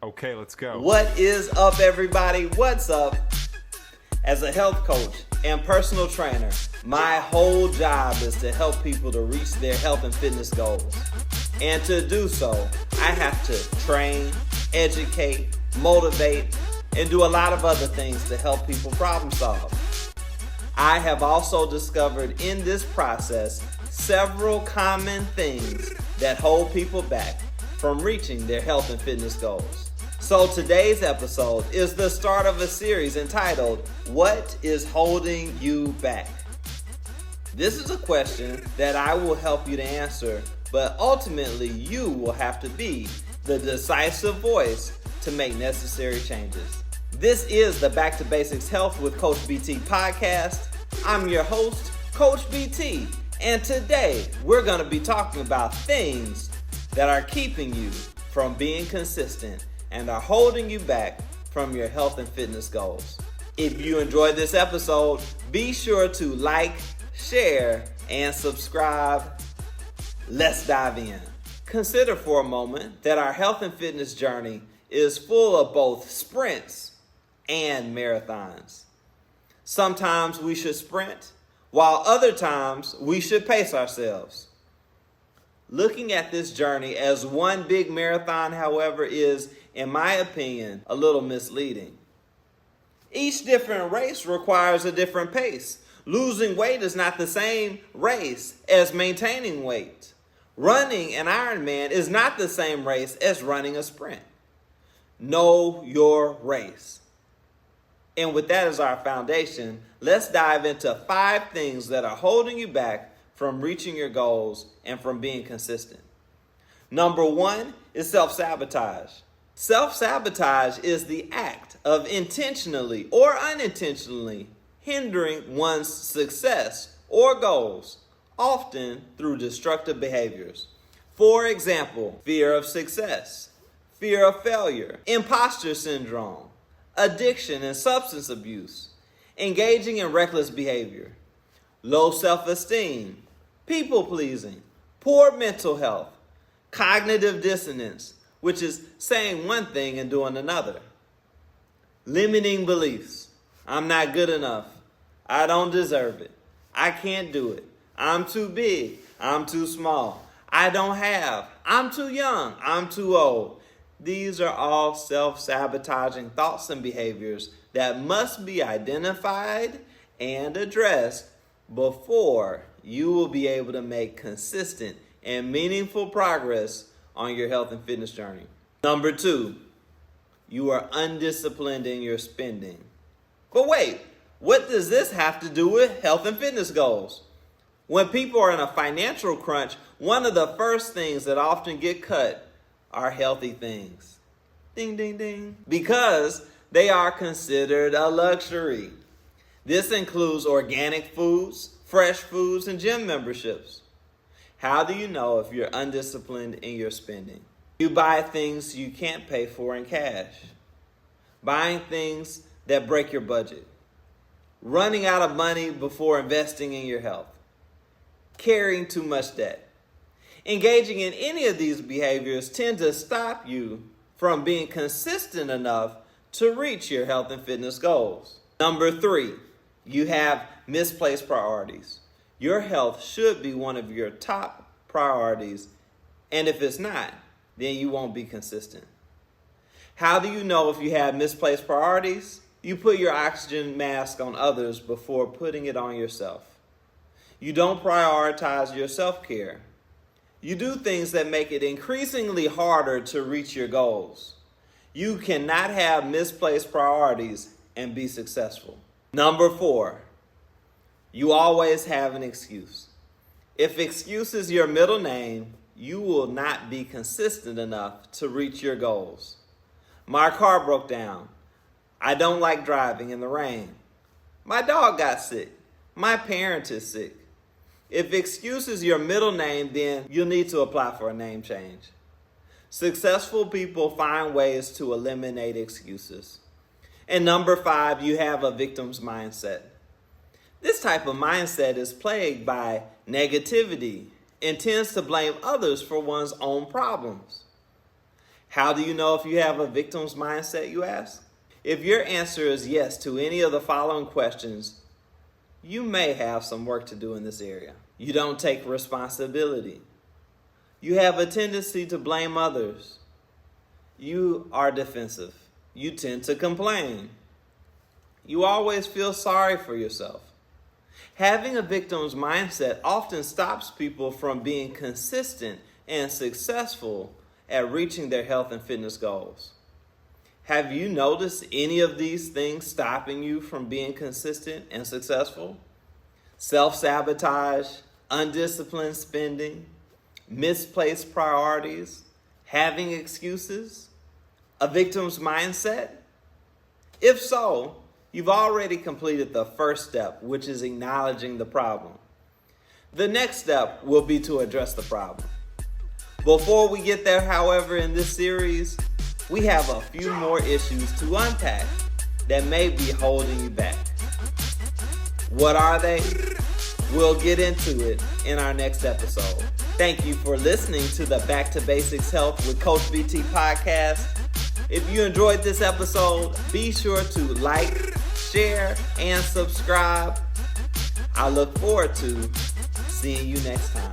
Okay, let's go. What is up, everybody? What's up? As a health coach and personal trainer, my whole job is to help people to reach their health and fitness goals. And to do so, I have to train, educate, motivate, and do a lot of other things to help people problem solve. I have also discovered in this process several common things that hold people back from reaching their health and fitness goals. So today's episode is the start of a series entitled, What is Holding You Back? This is a question that I will help you to answer, but ultimately you will have to be the decisive voice to make necessary changes. This is the Back to Basics Health with Coach BT podcast. I'm your host, Coach BT, and today we're going to be talking about things that are keeping you from being consistent and are holding you back from your health and fitness goals. If you enjoyed this episode, be sure to like, share, and subscribe. Let's dive in. Consider for a moment that our health and fitness journey is full of both sprints and marathons. Sometimes we should sprint, while other times we should pace ourselves. Looking at this journey as one big marathon, however, is, in my opinion, a little misleading. Each different race requires a different pace. Losing weight is not the same race as maintaining weight. Running an Ironman is not the same race as running a sprint. Know your race. And with that as our foundation, let's dive into 5 things that are holding you back from reaching your goals and from being consistent. Number 1 is self-sabotage. Self-sabotage is the act of intentionally or unintentionally hindering one's success or goals, often through destructive behaviors. For example, fear of success, fear of failure, imposter syndrome, addiction and substance abuse, engaging in reckless behavior, low self-esteem, people-pleasing, poor mental health, cognitive dissonance, which is saying one thing and doing another, limiting beliefs. I'm not good enough. I don't deserve it. I can't do it. I'm too big. I'm too small. I don't have. I'm too young. I'm too old. These are all self-sabotaging thoughts and behaviors that must be identified and addressed before you will be able to make consistent and meaningful progress on your health and fitness journey. Number 2, you are undisciplined in your spending. But wait, what does this have to do with health and fitness goals? When people are in a financial crunch, one of the first things that often get cut are healthy things. Ding, ding, ding. Because they are considered a luxury. This includes organic foods, fresh foods, and gym memberships. How do you know if you're undisciplined in your spending? You buy things you can't pay for in cash. Buying things that break your budget. Running out of money before investing in your health. Carrying too much debt. Engaging in any of these behaviors tend to stop you from being consistent enough to reach your health and fitness goals. Number 3, you have misplaced priorities. Your health should be one of your top priorities, and if it's not, then you won't be consistent. How do you know if you have misplaced priorities? You put your oxygen mask on others before putting it on yourself. You don't prioritize your self-care. You do things that make it increasingly harder to reach your goals. You cannot have misplaced priorities and be successful. Number 4, you always have an excuse. If excuse is your middle name, you will not be consistent enough to reach your goals. My car broke down. I don't like driving in the rain. My dog got sick. My parent is sick. If excuse is your middle name, then you'll need to apply for a name change. Successful people find ways to eliminate excuses. And number 5, you have a victim's mindset. This type of mindset is plagued by negativity and tends to blame others for one's own problems. How do you know if you have a victim's mindset, you ask? If your answer is yes to any of the following questions, you may have some work to do in this area. You don't take responsibility. You have a tendency to blame others. You are defensive. You tend to complain. You always feel sorry for yourself. Having a victim's mindset often stops people from being consistent and successful at reaching their health and fitness goals. Have you noticed any of these things stopping you from being consistent and successful? Self-sabotage, undisciplined spending, misplaced priorities, having excuses, a victim's mindset? If so, you've already completed the first step, which is acknowledging the problem. The next step will be to address the problem. Before we get there, however, in this series, we have a few more issues to unpack that may be holding you back. What are they? We'll get into it in our next episode. Thank you for listening to the Back to Basics Health with Coach BT podcast. If you enjoyed this episode, be sure to like, share, and subscribe. I look forward to seeing you next time.